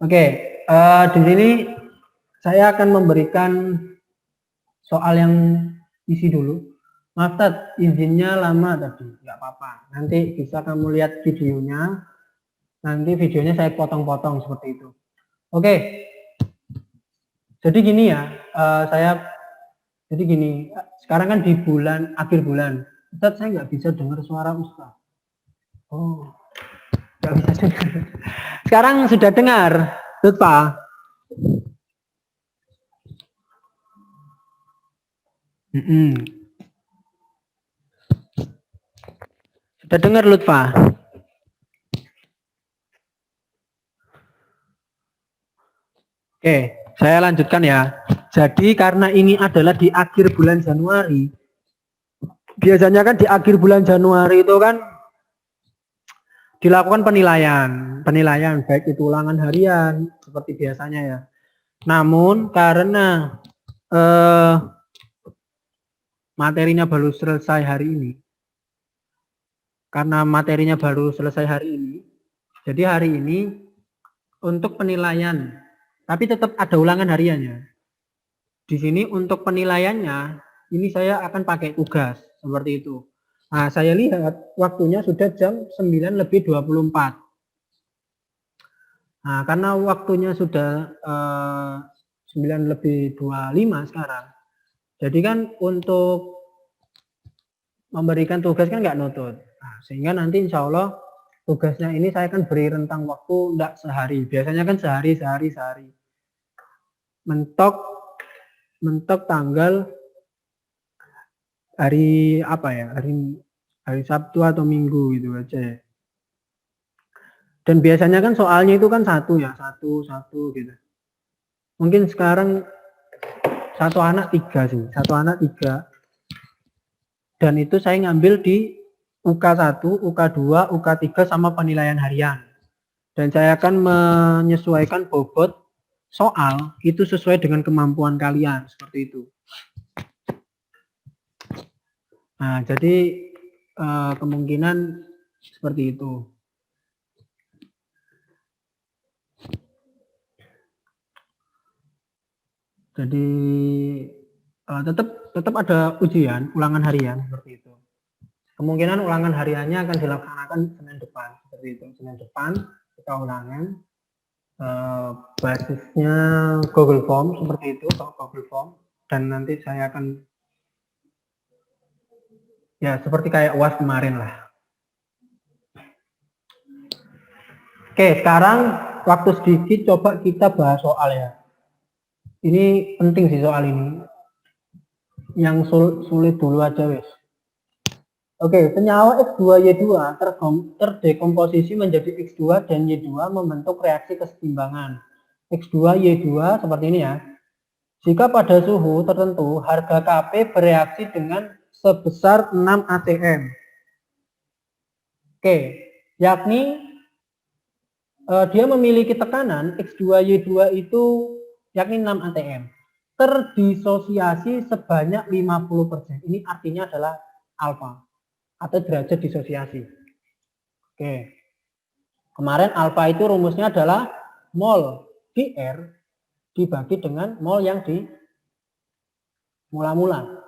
Oke, di sini saya akan memberikan soal yang isi dulu. Maaf, Tat, izinnya lama tadi, nggak apa-apa. Nanti bisa kamu lihat videonya. Nanti videonya saya potong-potong seperti itu. Oke, jadi gini ya, jadi gini. Sekarang kan di akhir bulan. Ustadz, saya nggak bisa dengar suara Ustadz. Oh, nggak bisa dengar. Sekarang sudah dengar, Lutfa? Sudah dengar, Lutfa? Oke, saya lanjutkan ya. Jadi karena ini adalah di akhir bulan Januari, biasanya kan di akhir bulan Januari itu kan dilakukan penilaian baik itu ulangan harian seperti biasanya ya. Namun karena materinya baru selesai hari ini, jadi hari ini untuk penilaian, tapi tetap ada ulangan hariannya. Di sini untuk penilaiannya, ini saya akan pakai tugas seperti itu. Nah, saya lihat waktunya sudah jam 9:24. Nah, karena waktunya sudah 9:25 sekarang. Jadi kan untuk memberikan tugas kan nggak nutut. Nah, sehingga nanti insya Allah tugasnya ini saya akan beri rentang waktu enggak sehari. Biasanya kan sehari. Mentok tanggal hari apa ya? Hari Sabtu atau Minggu gitu aja ya. Dan biasanya kan soalnya itu kan satu gitu. Mungkin sekarang satu anak tiga. Dan itu saya ngambil di UK1, UK2, UK3 sama penilaian harian. Dan saya akan menyesuaikan bobot soal itu sesuai dengan kemampuan kalian, seperti itu. Nah, jadi kemungkinan seperti itu. Jadi tetap ada ujian ulangan harian seperti itu. Kemungkinan ulangan hariannya akan dilaksanakan Senin depan seperti itu. Senin depan kita ulangan. Basisnya Google Form seperti itu, Google Form, dan nanti saya akan ya seperti kayak UAS kemarin lah. Oke, sekarang waktu sedikit coba kita bahas soal ya. Ini penting sih soal ini. Yang sulit dulu aja wes. Oke, senyawa X2Y2 terdekomposisi menjadi X2 dan Y2 membentuk reaksi kesetimbangan. X2Y2 seperti ini ya. Jika pada suhu tertentu harga Kp bereaksi dengan sebesar 6 atm. Oke, yakni dia memiliki tekanan X2Y2 itu yakni 6 atm. Terdisosiasi sebanyak 50%. Ini artinya adalah alfa atau derajat disosiasi. Oke. Kemarin alfa itu rumusnya adalah mol Dr dibagi dengan mol yang di mula-mula.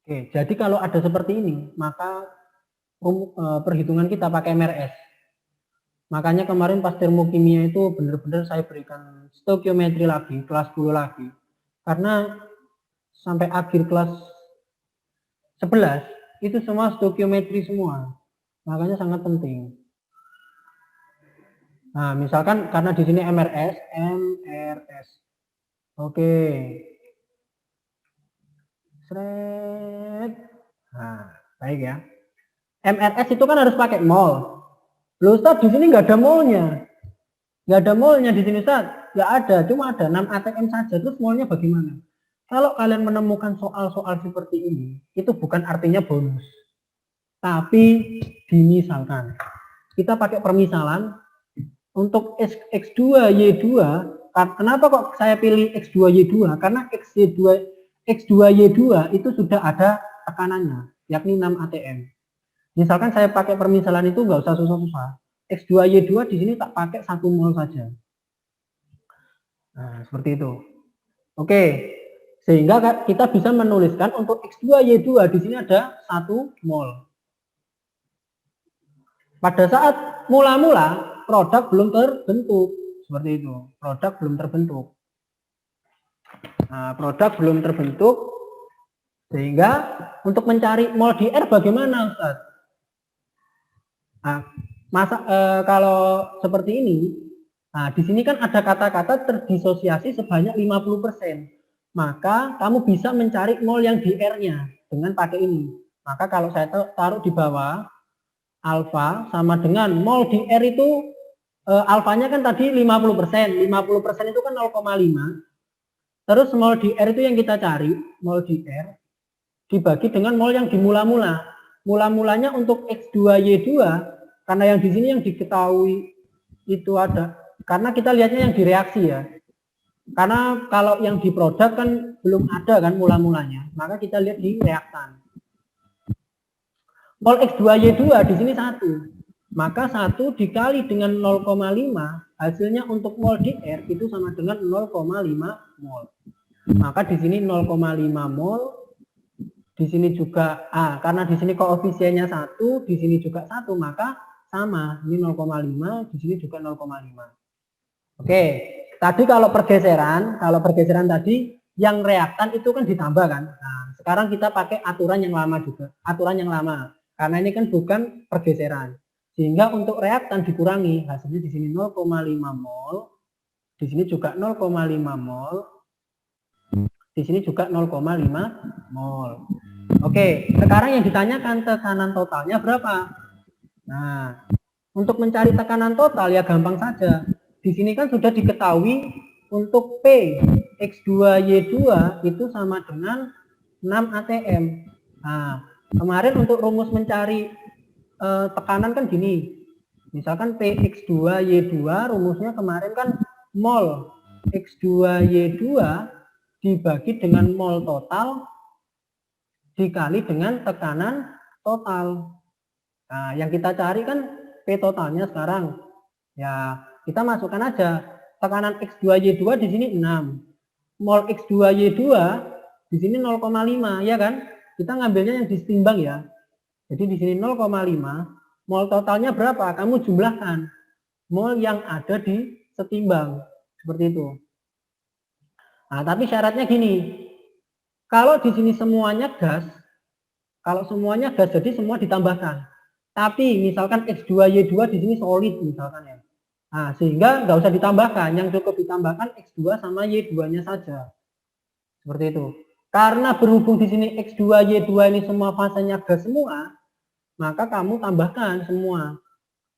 Oke, jadi kalau ada seperti ini, maka perhitungan kita pakai MRS. Makanya kemarin pas termokimia itu benar-benar saya berikan stoikiometri lagi, kelas 10 lagi. Karena sampai akhir kelas 11 itu semua stoikiometri semua. Makanya sangat penting. Nah, misalkan karena di sini MRS. Oke. Sret. Nah, baik ya. MRS itu kan harus pakai mol. Loh, Ustaz, di sini nggak ada molnya. Nggak ada molnya di sini, Ustaz. Nggak ada, cuma ada 6 atm saja. Terus molnya bagaimana? Kalau kalian menemukan soal-soal seperti ini, itu bukan artinya bonus. Tapi dimisalkan. Kita pakai permisalan untuk X2Y2. Kenapa kok saya pilih X2Y2? Karena X2Y2 itu sudah ada tekanannya, yakni 6 atm. Misalkan saya pakai permisalan itu nggak usah susah-susah. X2Y2 di sini tak pakai 1 mol saja. Nah, seperti itu. Oke, sehingga kita bisa menuliskan untuk X2Y2 di sini ada 1 mol. Pada saat mula-mula produk belum terbentuk, seperti itu. Produk belum terbentuk. Nah, produk belum terbentuk, sehingga untuk mencari mol di R bagaimana, Ustaz? Nah, kalau seperti ini, nah di sini kan ada kata-kata terdisosiasi sebanyak 50%. Maka kamu bisa mencari mol yang di R-nya dengan pakai ini. Maka kalau saya taruh di bawah, alfa sama dengan mol di R itu alfanya kan tadi 50%. 50% itu kan 0,5. Terus mol di R itu yang kita cari, mol di R dibagi dengan mol yang di mula-mula. Mula-mulanya untuk X2Y2 karena yang di sini yang diketahui itu ada. Karena kita lihatnya yang di reaksi ya. Karena kalau yang di produk kan belum ada kan mula-mulanya, maka kita lihat di reaktan. Mol X2Y2 di sini 1. Maka 1 dikali dengan 0,5 hasilnya untuk mol di R itu sama dengan 0,5 mol. Maka di sini 0,5 mol, di sini juga karena di sini koefisiennya 1, di sini juga 1, maka sama. Ini 0,5, di sini juga 0,5. Oke, tadi kalau pergeseran tadi yang reaktan itu kan ditambah kan. Nah, sekarang kita pakai aturan yang lama juga, aturan yang lama. Karena ini kan bukan pergeseran. Sehingga untuk reaktan dikurangi, hasilnya di sini 0,5 mol, di sini juga 0,5 mol, di sini juga 0,5 mol. Oke, sekarang yang ditanyakan tekanan totalnya berapa? Nah, untuk mencari tekanan total ya gampang saja. Di sini kan sudah diketahui untuk P X2Y2 itu sama dengan 6 atm. Nah, kemarin untuk rumus mencari tekanan kan gini. Misalkan Px2Y2 rumusnya kemarin kan mol X2Y2 dibagi dengan mol total dikali dengan tekanan total. Nah, yang kita cari kan P totalnya sekarang. Ya, kita masukkan aja tekanan X2Y2 di sini 6. Mol X2Y2 di sini 0,5 ya kan? Kita ngambilnya yang disetimbang ya. Jadi di sini 0,5, mol totalnya berapa? Kamu jumlahkan mol yang ada di setimbang. Seperti itu. Nah, tapi syaratnya gini. Kalau di sini semuanya gas, jadi semua ditambahkan. Tapi misalkan X2Y2 di sini solid misalkan ya. Nah, sehingga nggak usah ditambahkan, yang cukup ditambahkan X2 sama Y2-nya saja. Seperti itu. Karena berhubung di sini X2Y2 ini semua fasenya gas semua, maka kamu tambahkan semua.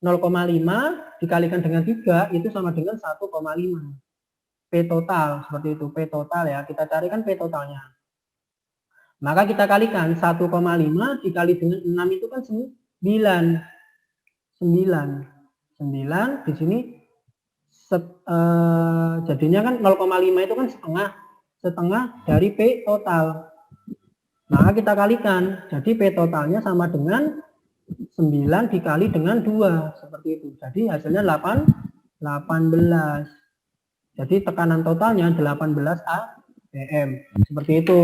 0,5 dikalikan dengan 3 itu sama dengan 1,5. P total, seperti itu. P total ya, kita carikan P totalnya. Maka kita kalikan 1,5 dikali dengan 6 itu kan 9. 9 di sini jadinya kan 0,5 itu kan setengah dari P total. Maka kita kalikan, jadi P totalnya sama dengan 9 dikali dengan 2, seperti itu. Jadi hasilnya 18. Jadi tekanan totalnya 18 atm, seperti itu.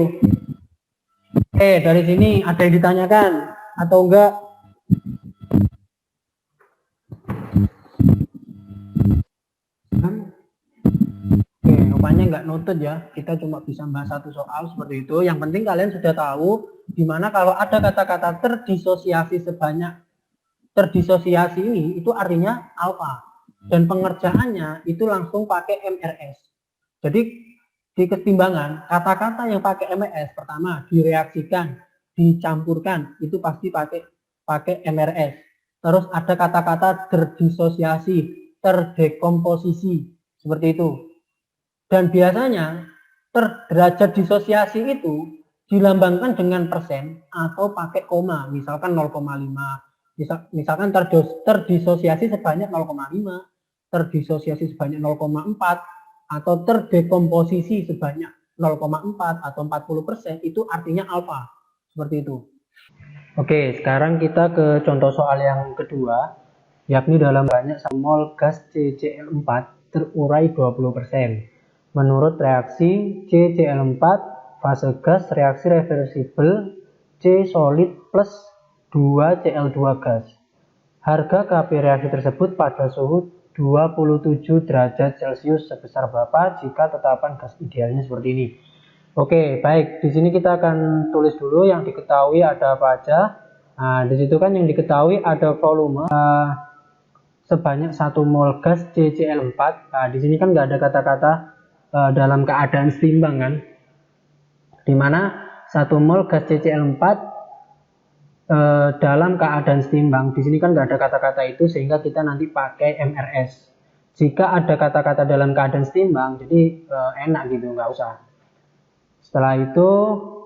Oke, dari sini ada yang ditanyakan atau enggak? Oke, rupanya enggak noted ya. Kita cuma bisa bahas satu soal seperti itu. Yang penting kalian sudah tahu dimana kalau ada kata-kata terdisosiasi ini itu artinya alfa. Dan pengerjaannya itu langsung pakai MRS. Jadi di kesetimbangan kata-kata yang pakai MRS pertama direaksikan, dicampurkan itu pasti pakai MRS. Terus ada kata-kata terdisosiasi, terdekomposisi seperti itu. Dan biasanya derajat disosiasi itu dilambangkan dengan persen atau pakai koma, misalkan 0,5. Misalkan terdisosiasi sebanyak 0,5, terdisosiasi sebanyak 0,4, atau terdekomposisi sebanyak 0,4 atau 40%, itu artinya alfa. Seperti itu. Oke, sekarang kita ke contoh soal yang kedua. yakni dalam banyak 1 mol gas CCl4 terurai 20%. Menurut reaksi CCl4 fase gas reaksi reversibel C solid plus 2Cl2 gas. Harga Kp reaksi tersebut pada suhu 27 derajat Celcius sebesar berapa jika tetapan gas idealnya seperti ini. Oke, baik. Di sini kita akan tulis dulu yang diketahui ada apa aja. Nah, di situ kan yang diketahui ada volume sebanyak 1 mol gas CCl4. Nah, di sini kan nggak ada kata-kata dalam keadaan seimbang kan. Dimana 1 mol gas CCl4 dalam keadaan seimbang. Di sini kan nggak ada kata-kata itu sehingga kita nanti pakai MRS. Jika ada kata-kata dalam keadaan seimbang, jadi enak gitu, nggak usah. Setelah itu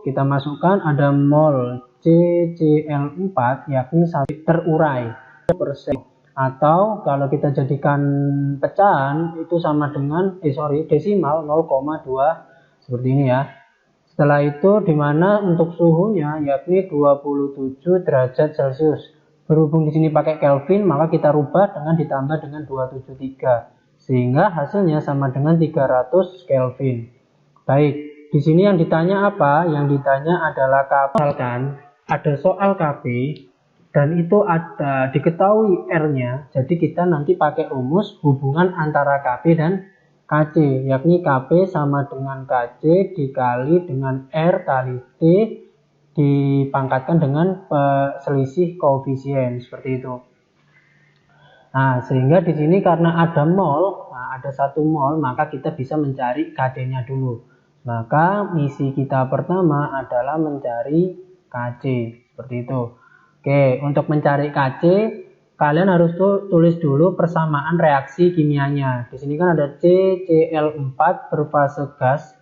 kita masukkan ada mol CCl4 yakni 1 terurai persen, atau kalau kita jadikan pecahan itu sama dengan desimal 0,2 seperti ini ya. Setelah itu dimana untuk suhunya yakni 27 derajat Celcius. Berhubung di sini pakai Kelvin maka kita rubah dengan ditambah dengan 273 sehingga hasilnya sama dengan 300 Kelvin. Baik. Di sini yang ditanya apa? Yang ditanya adalah Kp. Misalkan ada soal Kp dan itu ada diketahui R-nya, jadi kita nanti pakai rumus hubungan antara Kp dan Kc, yakni Kp sama dengan Kc dikali dengan R kali T dipangkatkan dengan selisih koefisien seperti itu. Nah, sehingga di sini karena ada mol, ada 1 mol, maka kita bisa mencari Kc-nya dulu. Maka misi kita pertama adalah mencari Kc, seperti itu. Oke, untuk mencari Kc, kalian harus tulis dulu persamaan reaksi kimianya. Di sini kan ada CCl4 berfase gas,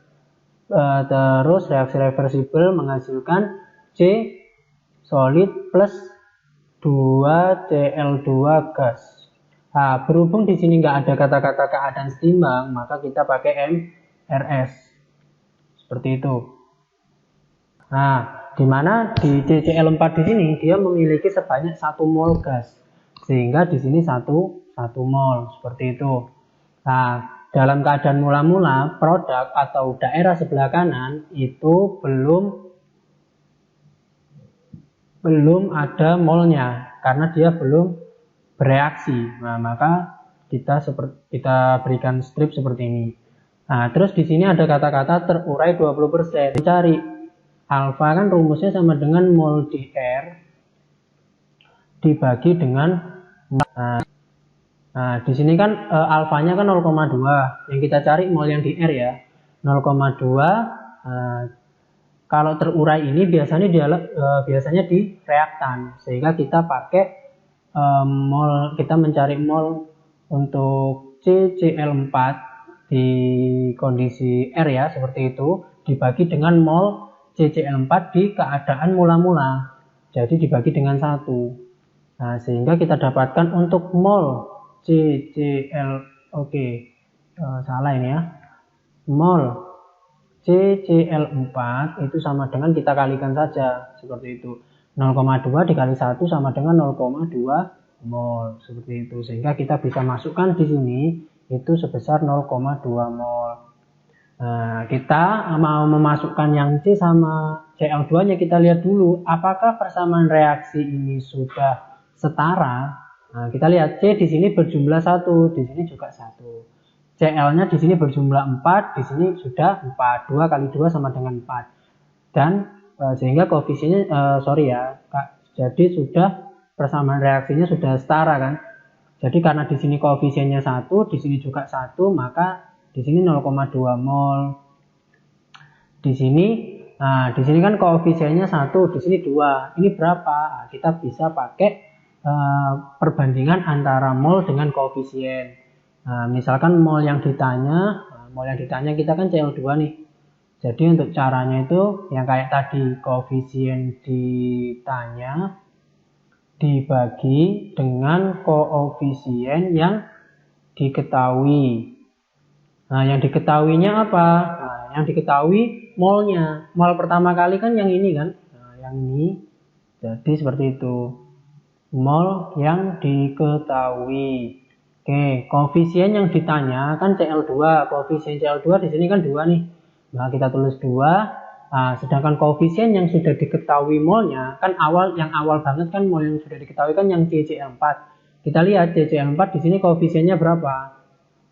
terus reaksi reversibel menghasilkan C solid plus 2Cl2 gas. Nah, berhubung di sini nggak ada kata-kata keadaan seimbang, maka kita pakai MRS. Seperti itu. Nah, dimana di CCl4 di sini dia memiliki sebanyak 1 mol gas, sehingga di sini 1 mol seperti itu. Nah, dalam keadaan mula-mula produk atau daerah sebelah kanan itu belum ada molnya karena dia belum bereaksi. Nah, maka kita berikan strip seperti ini. Nah, terus di sini ada kata-kata terurai 20%. Cari alfa kan rumusnya sama dengan mol dr dibagi dengan nah di sini kan alfanya kan 0,2. Yang kita cari mol yang di R ya. 0,2. Kalau terurai ini biasanya di reaktan, sehingga kita pakai mol, kita mencari mol untuk CCl4 di kondisi R ya, seperti itu, dibagi dengan mol CCl4 di keadaan mula-mula, jadi dibagi dengan 1. Nah, sehingga kita dapatkan untuk mol salah ini ya, mol CCl4 itu sama dengan kita kalikan saja, seperti itu. 0,2 dikali 1 sama dengan 0,2 mol, seperti itu, sehingga kita bisa masukkan di sini itu sebesar 0,2 mol. Nah, kita mau memasukkan yang C sama Cl2 nya, kita lihat dulu apakah persamaan reaksi ini sudah setara. Nah, kita lihat C di sini berjumlah 1, di sini juga 1. Cl nya di sini berjumlah 4, di sini sudah 4. 2 kali 2 sama dengan 4. Dan sehingga koefisiennya jadi sudah persamaan reaksinya sudah setara kan. Jadi karena di sini koefisiennya 1, di sini juga 1, maka di sini 0,2 mol. Di sini kan koefisiennya 1, di sini 2. Ini berapa? Nah, kita bisa pakai perbandingan antara mol dengan koefisien. Nah, misalkan mol yang ditanya kita kan Cl2 nih. Jadi untuk caranya itu yang kayak tadi, koefisien ditanya dibagi dengan koefisien yang diketahui. Nah, yang diketahuinya apa? Nah, yang diketahui molnya. Mol pertama kali kan yang ini kan. Nah, yang ini. Jadi seperti itu. mol yang diketahui. Oke, koefisien yang ditanya kan Cl2. Koefisien Cl2 di sini kan 2 nih. Nah, kita tulis 2. Nah, sedangkan koefisien yang sudah diketahui molnya kan yang awal banget kan mol yang sudah diketahui kan yang CCl4. Kita lihat CCl4 di sini koefisiennya berapa?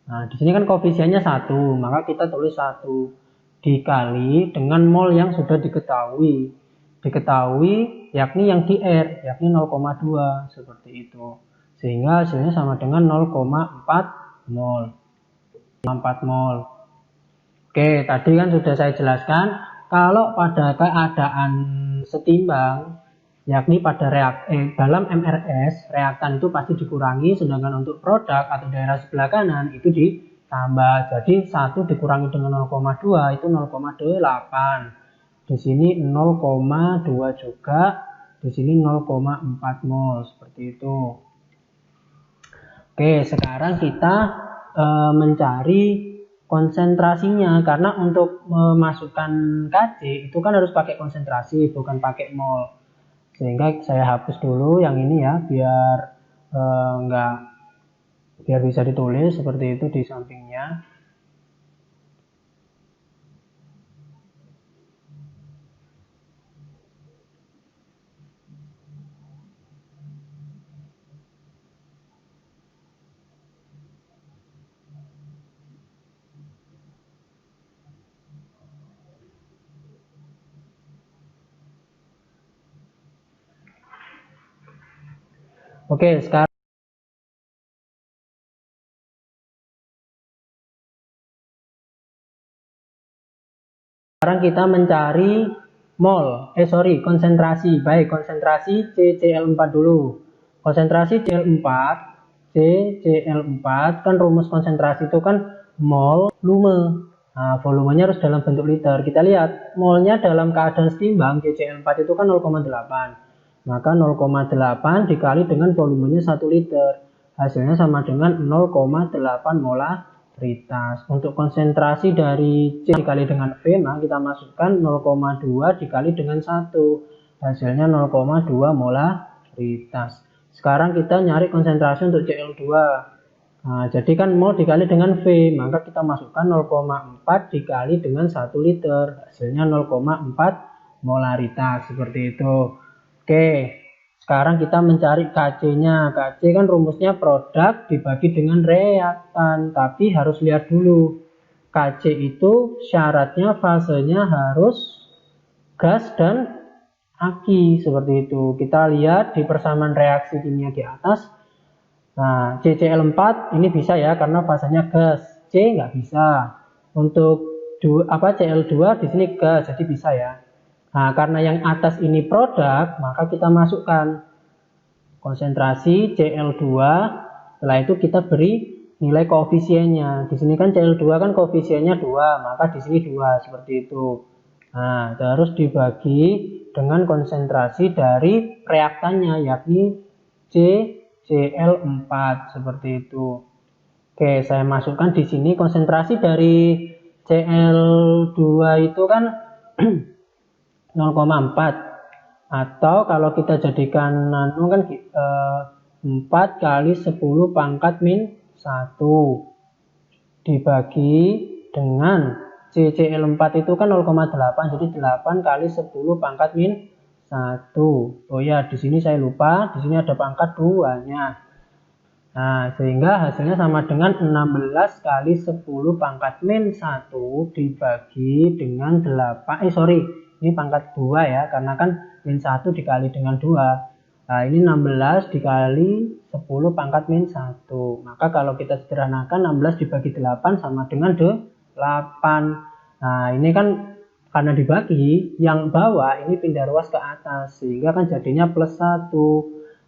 Nah, di sini kan koefisiennya 1, maka kita tulis 1 dikali dengan mol yang sudah diketahui. Diketahui yakni yang di R, yakni 0,2 seperti itu. Sehingga hasilnya sama dengan 0,4 mol. 4 mol. Oke, tadi kan sudah saya jelaskan kalau pada keadaan setimbang, yakni pada dalam MRS, reaktan itu pasti dikurangi, sedangkan untuk produk atau daerah sebelah kanan itu ditambah. Jadi 1 dikurangi dengan 0,2 itu 0,8. Di sini 0,2 juga, di sini 0,4 mol seperti itu. Oke, sekarang kita mencari konsentrasinya, karena untuk memasukkan Kc itu kan harus pakai konsentrasi bukan pakai mol, sehingga saya hapus dulu yang ini ya biar biar bisa ditulis seperti itu di sampingnya. Oke, sekarang kita mencari konsentrasi. Baik, konsentrasi CCl4 dulu. Konsentrasi CCl4 kan rumus konsentrasi itu kan mol lume. Nah, volumenya harus dalam bentuk liter. Kita lihat, molnya dalam keadaan setimbang CCl4 itu kan 0,8. Maka 0,8 dikali dengan volumenya 1 liter. Hasilnya sama dengan 0,8 molaritas. Untuk konsentrasi dari C dikali dengan V, maka kita masukkan 0,2 dikali dengan 1. Hasilnya 0,2 molaritas. Sekarang kita nyari konsentrasi untuk Cl2. Nah, jadi kan mol dikali dengan V, maka kita masukkan 0,4 dikali dengan 1 liter. Hasilnya 0,4 molaritas. Seperti itu. Oke, sekarang kita mencari Kc-nya. Kc kan rumusnya produk dibagi dengan reaktan. Tapi harus lihat dulu. Kc itu syaratnya fasenya harus gas dan aki. Seperti itu. Kita lihat di persamaan reaksi kimia di atas. Nah, CCl4 ini bisa ya karena fasenya gas. C nggak bisa. Untuk Cl2 di sini gas, jadi bisa ya. Nah, karena yang atas ini produk, maka kita masukkan konsentrasi Cl2. Setelah itu kita beri nilai koefisiennya. Di sini kan Cl2 kan koefisiennya 2, maka di sini 2 seperti itu. Nah, terus dibagi dengan konsentrasi dari reaktannya yakni CCl4 seperti itu. Oke, saya masukkan di sini konsentrasi dari Cl2 itu kan 0,4, atau kalau kita jadikan nano kan 4 kali 10 pangkat min 1 dibagi dengan CCl4 itu kan 0,8, jadi 8 kali 10 pangkat min 1. Oh ya, di sini saya lupa, di sini ada pangkat 2-nya. Nah, sehingga hasilnya sama dengan 16 kali 10 pangkat min 1 dibagi dengan 8, ini pangkat 2 ya, karena kan min 1 dikali dengan 2. Nah, ini 16 dikali 10 pangkat min 1. Maka kalau kita sederhanakan 16 dibagi 8 sama dengan 8. Nah, ini kan karena dibagi, yang bawah ini pindah ruas ke atas. Sehingga kan jadinya plus 1.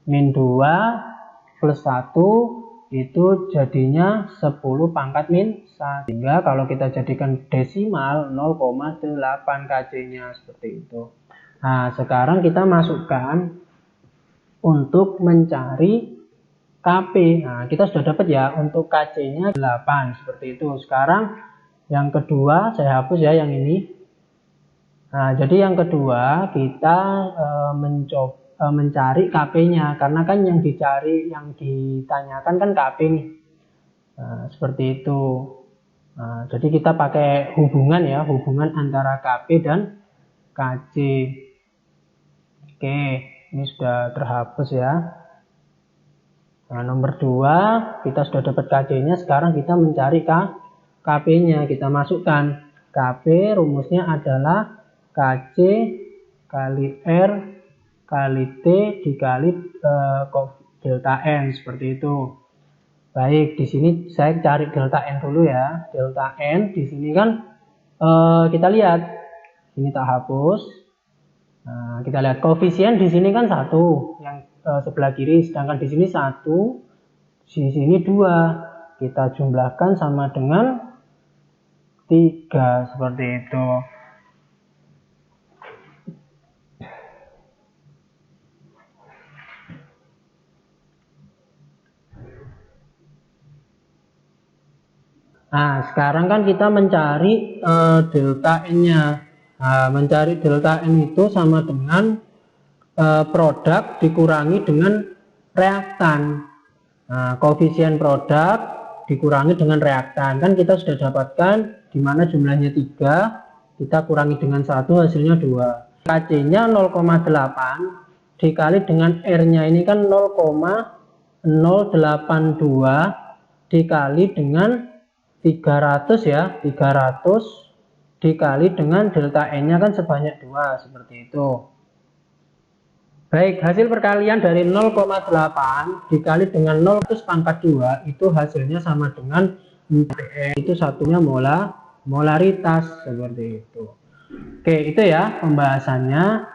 Min 2 plus 1 itu jadinya 10 pangkat min 1. Sehingga kalau kita jadikan desimal 0,8 Kc-nya seperti itu. Nah, sekarang kita masukkan untuk mencari Kp. Nah, kita sudah dapat ya untuk Kc-nya 8 seperti itu. Sekarang yang kedua saya hapus ya yang ini. Nah, jadi yang kedua kita mencari KP-nya, karena kan yang dicari, yang ditanyakan kan KP nih. Nah, seperti itu. Nah, jadi kita pakai hubungan ya, hubungan antara KP dan KC. Oke, ini sudah terhapus ya. Nah, nomor 2 kita sudah dapat KC-nya, sekarang kita mencari KP-nya. Kita masukkan KP, rumusnya adalah KC kali R kali T dikali delta N, seperti itu. Baik, di sini saya cari delta N dulu ya. Delta N di sini kan kita lihat, ini tak hapus. Nah, kita lihat koefisien di sini kan 1 yang sebelah kiri, sedangkan di sini 1, di sini 2. Kita jumlahkan sama dengan 3, seperti itu. Nah, sekarang kan kita mencari delta N-nya. Nah, mencari delta N itu sama dengan produk dikurangi dengan reaktan. Nah, koefisien produk dikurangi dengan reaktan. Kan kita sudah dapatkan di mana jumlahnya 3, kita kurangi dengan 1, hasilnya 2. KC-nya 0,8 dikali dengan R-nya ini kan 0,082 dikali dengan 300 ya, 300 dikali dengan delta N-nya kan sebanyak 2, seperti itu. Baik, hasil perkalian dari 0,8 dikali dengan 0 pangkat 2 itu hasilnya sama dengan 4, itu satunya molaritas, seperti itu. Oke, itu ya pembahasannya.